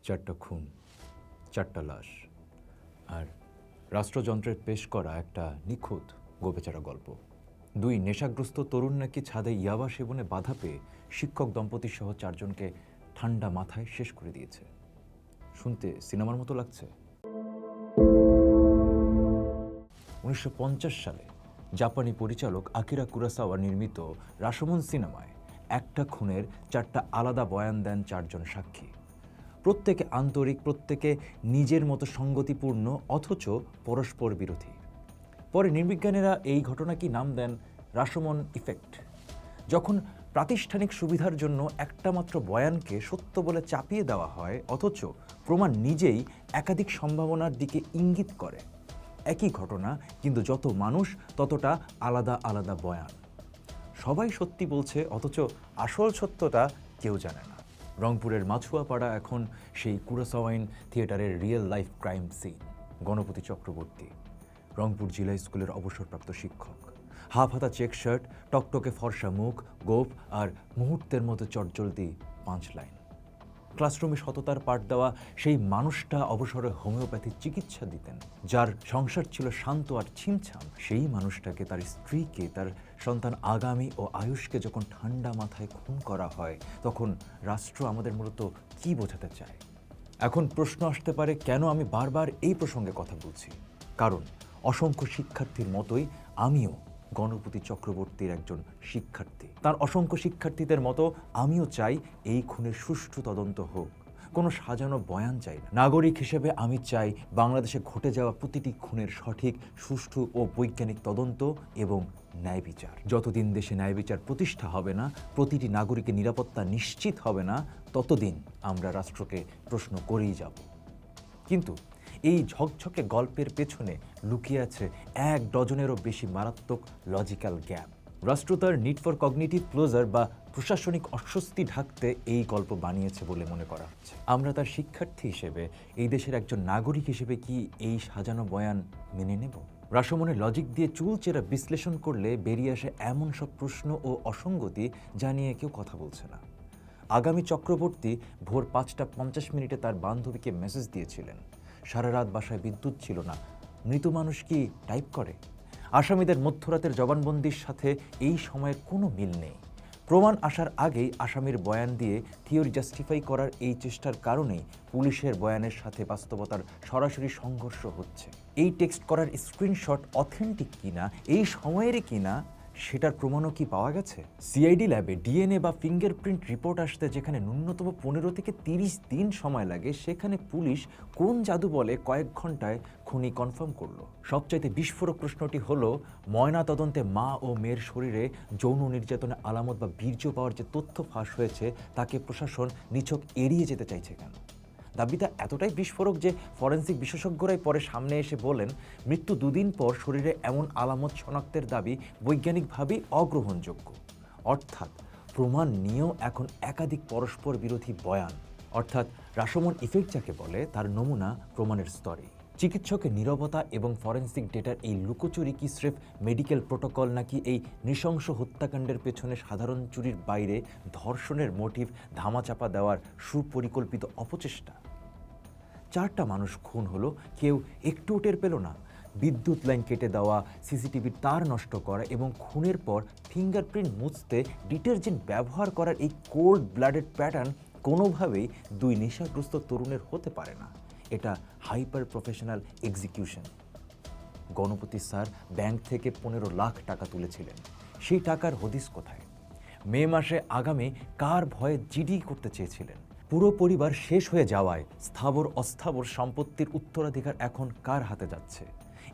চারটা খুন, চারটা লাশ আর রাষ্ট্রযন্ত্রের পেশ করা একটা নিখুঁত গোবেচারা গল্প। দুই নেশাগ্রস্ত তরুণ নাকি ছাদে ইয়াবা সেবনে বাধা পেয়ে শিক্ষক দম্পতি সহ চারজনকে ঠান্ডা মাথায় শেষ করে দিয়েছে। শুনতে সিনেমার মতো লাগছে। 1950 সালে জাপানি পরিচালক আকিরা কুরাসাওয়া নির্মিত রাশোমন সিনেমায় একটা খুনের চারটা আলাদা বয়ান দেন চারজন সাক্ষী। প্রত্যেকে আন্তরিক, প্রত্যেকে নিজের মতো সঙ্গতিপূর্ণ, অথচ পরস্পর বিরোধী। পরে নৃবিজ্ঞানীরা এই ঘটনাকে নাম দেন রাশোমন ইফেক্ট। যখন প্রাতিষ্ঠানিক সুবিধার জন্য একটা মাত্র বয়ানকে সত্য বলে চাপিয়ে দেওয়া হয়, অথচ প্রমাণ নিজেই একাধিক সম্ভাবনার দিকে ইঙ্গিত করে। একই ঘটনা, কিন্তু যত মানুষ ততটা আলাদা আলাদা বয়ান। সবাই সত্যি বলছে, অথচ আসল সত্যটা কেউ জানে না। রংপুরের মাছুয়াপাড়া এখন সেই কুরাসাওয়াইন থিয়েটারের real life crime scene. Ganapati Chakraborty Rangpur জেলা স্কুলের অবসরপ্রাপ্ত শিক্ষক। হাফ হাতা চেক শার্ট, টকটকে ফর্সা মুখ, গোঁফ আর মুহূর্তের মতো চটজলদি পাঁচ লাইন। ক্লাসরুমে সততার পাঠ দেওয়া সেই মানুষটা অবসরে হোমিওপ্যাথি চিকিৎসা দিতেন। যার সংসার ছিল শান্ত আর ছিমছাম, সেই মানুষটাকে, তার স্ত্রীকে, তার সন্তান আগামী ও আয়ুষকে যখন ঠান্ডা মাথায় খুন করা হয়, তখন রাষ্ট্র আমাদের মূলত কি বোঝাতে চায়? এখন প্রশ্ন আসতে পারে, কেন আমি বারবার এই প্রসঙ্গে কথা বলছি? কারণ অসংখ্য শিক্ষার্থীর মতোই আমিও গণপতি চক্রবর্তীর একজন শিক্ষার্থী। তার অসংখ্য শিক্ষার্থীদের মতো আমিও চাই এই খুনের সুষ্ঠু তদন্ত হোক। কোনো সাজানো বয়ান চাই না। নাগরিক হিসেবে আমি চাই বাংলাদেশে ঘটে যাওয়া প্রতিটি খুনের সঠিক, সুষ্ঠু ও বৈজ্ঞানিক তদন্ত এবং ন্যায় বিচার। যতদিন দেশে ন্যায় বিচার প্রতিষ্ঠা হবে না, প্রতিটি নাগরিকের নিরাপত্তা নিশ্চিত হবে না, ততদিন আমরা রাষ্ট্রকে প্রশ্ন করেই যাব। কিন্তু এই ঝকঝকে গল্পের পেছনে লুকিয়ে আছে 1 ডজনেরও বেশি মারাত্মক লজিক্যাল গ্যাপ। রাষ্ট্র তার নিড ফর কগনিটিভ ক্লোজার বা প্রশাসনিক অস্বস্তি ঢাকতে এই গল্প বানিয়েছে বলে মনে করা হচ্ছে। আমরা তার শিক্ষার্থী হিসেবে, এই দেশের একজন নাগরিক হিসেবে কি এই সাজানো বয়ান মেনে নেব? রাশোমনের লজিক দিয়ে চুলচেরা বিশ্লেষণ করলে বেরিয়ে আসে এমন সব প্রশ্ন ও অসঙ্গতি যা নিয়ে কেউ কথা বলছে না। আগামী চক্রবর্তী ভোর 5:50 তার বান্ধবীকে মেসেজ দিয়েছিলেন। সারা রাত বাসায় বিদ্যুৎ ছিল না। মৃত মানুষ কি টাইপ করে? আসামিদের মধ্যরাতের জবানবন্দির সাথে এই সময়ের কোনো মিল নেই। প্রমাণ আসার আগেই আসামির বয়ান দিয়ে থিওরি জাস্টিফাই করার এই চেষ্টার কারণেই পুলিশের বয়ানের সাথে বাস্তবতার সরাসরি সংঘর্ষ হচ্ছে। এই টেক্সট করার স্ক্রিনশট অথেন্টিক কিনা, এই সময়েরই কিনা, সেটার প্রমাণও কি পাওয়া গেছে? সিআইডি ল্যাবে ডিএনএ বা ফিঙ্গারপ্রিন্ট রিপোর্ট আসতে যেখানে ন্যূনতম 15 থেকে 30 দিন সময় লাগে, সেখানে পুলিশ কোন জাদু বলে কয়েক ঘন্টায় খুনি কনফার্ম করলো? সবচাইতে বিস্ফোরক প্রশ্নটি হলো, ময়না তদন্তে মা ও মেয়ের শরীরে যৌন নির্যাতনের আলামত বা বীর্য পাওয়ার যে তথ্য ফাঁস হয়েছে, তাকে প্রশাসন নিছক এড়িয়ে যেতে চাইছে কেন? দাবিটা এতটাই বিস্ফোরক যে ফরেনসিক বিশেষজ্ঞরাই পরে সামনে এসে বলেন, মৃত্যু 2 দিন পর শরীরে এমন আলামত শনাক্তের দাবি বৈজ্ঞানিকভাবেই অগ্রহণযোগ্য। অর্থাৎ প্রমাণ নিয়েও এখন একাধিক পরস্পর বিরোধী বয়ান। অর্থাৎ রাশোমন ইফেক্ট যাকে বলে, তার নমুনা প্রমাণের স্তরে। চিকিৎসকের নীরবতা এবং ফরেনসিক ডেটার এই লুকোচুরি কি স্রেফ মেডিকেল প্রোটোকল, নাকি এই নৃশংস হত্যাকাণ্ডের পেছনে সাধারণ চুরির বাইরে ধর্ষণের মোটিভ ধামাচাপা দেওয়ার সুপরিকল্পিত অপচেষ্টা? 4টা মানুষ খুন হলো, কেউ একটু টের পেল না। বিদ্যুৎ লাইন কেটে দেওয়া, সিসিটিভির তার নষ্ট করা এবং খুনের পর ফিঙ্গারপ্রিন্ট মুছতে ডিটারজেন্ট ব্যবহার করার এই কোল্ড ব্লাডেড প্যাটার্ন কোনোভাবেই 2 নেশাগ্রস্ত তরুণের হতে পারে না। এটা hyper professional execution. Ganapati sir bank থেকে 15 লাখ টাকা তুলেছিলেন। সেই টাকার হদিস কোথায়? মে মাসে আগামী কার ভয়ে জিডি করতে চেয়েছিলেন? পুরো পরিবার শেষ হয়ে যাওয়ায় স্থাবর অস্থাবর সম্পত্তির উত্তরাধিকার এখন কার হাতে যাচ্ছে?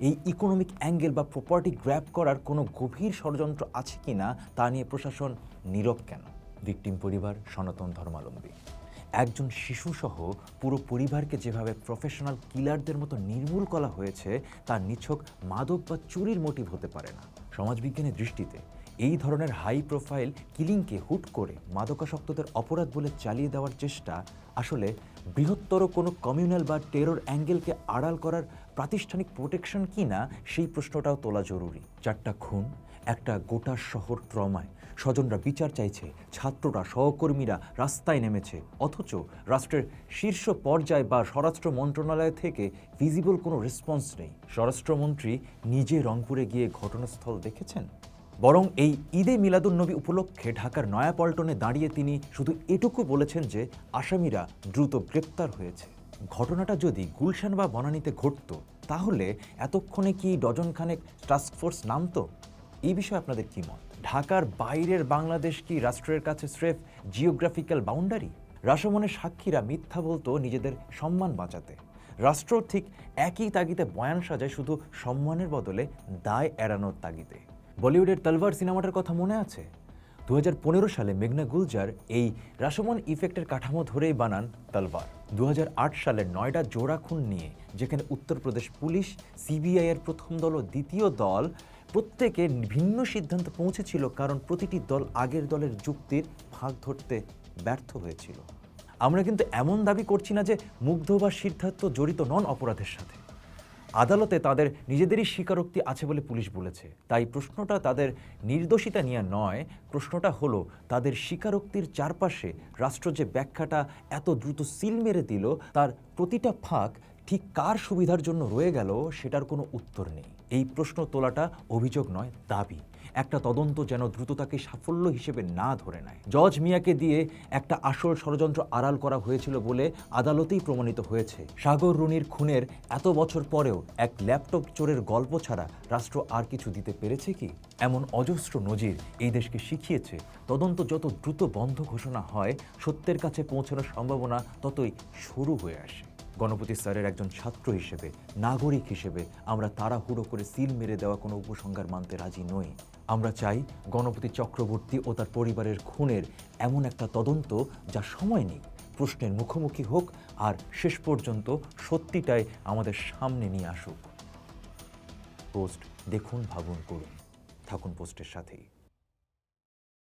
এই ইকোনমিক অ্যাঙ্গেল বা প্রপার্টি গ্র্যাব করার কোনো গভীর ষড়যন্ত্র আছে কি না, তা নিয়ে প্রশাসন নীরব কেন? ভিকটিম পরিবার সনাতন ধর্মাবলম্বী। একজন শিশুসহ পুরো পরিবারকে যেভাবে প্রফেশনাল কিলারদের মতো নির্মূল করা হয়েছে, তা নিছক মাদক বা চুরির মোটিভ হতে পারে না। সমাজবিজ্ঞানের দৃষ্টিতে এই ধরনের হাই প্রোফাইল কিলিংকে হুট করে মাদকাসক্তদের অপরাধ বলে চালিয়ে দেওয়ার চেষ্টা আসলে বৃহত্তর কোনো কমিউনাল বা টেরর অ্যাঙ্গেলকে আড়াল করার প্রাতিষ্ঠানিক প্রোটেকশন কি না, সেই প্রশ্নটাও তোলা জরুরি। 4টা খুন, একটা গোটা শহর ট্রমায়, স্বজনরা বিচার চাইছে, ছাত্ররা, সহকর্মীরা রাস্তায় নেমেছে, অথচ রাষ্ট্রের শীর্ষ পর্যায় বা স্বরাষ্ট্র মন্ত্রণালয় থেকে ভিজিবল কোনো রেসপন্স নেই। স্বরাষ্ট্রমন্ত্রী নিজে রংপুরে গিয়ে ঘটনাস্থল দেখেছেন? বরং এই ঈদে মিলাদুন্নবী উপলক্ষে ঢাকার নয়াপল্টনে দাঁড়িয়ে তিনি শুধু এটুকু বলেছেন যে আসামিরা দ্রুত গ্রেপ্তার হয়েছে। ঘটনাটা যদি গুলশান বা বনানীতে ঘটত, তাহলে এতক্ষণে কি ডজনখানেক টাস্কফোর্স নামতো? এই বিষয়ে আপনাদের কি মত? ঢাকার বাইরের বাংলাদেশ কি রাষ্ট্রের কাছে স্রেফ জিওগ্রাফিক্যাল বাউন্ডারি? রাশমনের সাক্ষীরা মিথ্যা বলতো নিজেদের সম্মান বাঁচাতে। রাষ্ট্র ঠিক একই তাগিদে বয়ান সাজায়, শুধু সম্মানের বদলে দায় এড়ানোর তাগিদে। বলিউডের তলবার সিনেমাটার কথা মনে আছে? 2015 সালে মেঘনা গুলজার এই রাশমন ইফেক্টের কাঠামো ধরেই বানান তলবার। 2008 সালের নয়ডা জোড়া খুন নিয়ে, যেখানে উত্তরপ্রদেশ পুলিশ, সিবিআই এর প্রথম দল ও দ্বিতীয় দল প্রত্যেকে ভিন্ন সিদ্ধান্ত পৌঁছেছিল, কারণ প্রতিটি দল আগের দলের যুক্তির ফাঁক ধরতে ব্যর্থ হয়েছিল। আমরা কিন্তু এমন দাবি করছি না যে মুগ্ধ বা সিদ্ধার্থ জড়িত নন অপরাধের সাথে। আদালতে তাদের নিজেদেরই স্বীকারোক্তি আছে বলে পুলিশ বলেছে। তাই প্রশ্নটা তাদের নির্দোষিতা নিয়ে নয়, প্রশ্নটা হলো তাদের স্বীকারোক্তির চারপাশে রাষ্ট্র যে ব্যাখ্যাটা এত দ্রুত সিল মেরে দিল, তার প্রতিটা ফাঁক ঠিক কার সুবিধার জন্য রয়ে গেল সেটার কোনো উত্তর নেই। এই প্রশ্ন তোলাটা অভিযোগ নয়, দাবি। একটা তদন্ত যেন দ্রুততাকে সাফল্য হিসেবে না ধরে নেয়। জজ মিয়াকে দিয়ে একটা আসল ষড়যন্ত্র আড়াল করা হয়েছিল বলে আদালতেই প্রমাণিত হয়েছে। সাগর রুনির খুনের এত বছর পরেও এক ল্যাপটপ চোরের গল্প ছাড়া রাষ্ট্র আর কিছু দিতে পেরেছে কি? এমন অজস্র নজির এই দেশকে শিখিয়েছে, তদন্ত যত দ্রুত বন্ধ ঘোষণা হয়, সত্যের কাছে পৌঁছানোর সম্ভাবনা ততই সরু হয়ে আসে। গণপতি স্যারের একজন ছাত্র হিসেবে, নাগরিক হিসেবে আমরা তাড়াহুড়ো করে সিল মেরে দেওয়া কোনো উপসংহার মানতে রাজি নই। আমরা চাই গণপতি চক্রবর্তী ও তার পরিবারের খুনের এমন একটা তদন্ত যা সময় নিক, প্রশ্নের মুখোমুখি হোক, আর শেষ পর্যন্ত সত্যিটাই আমাদের সামনে নিয়ে আসুক। পোস্ট দেখুন, ভাবুন, করুন। থাকুন পোস্টের সাথেই।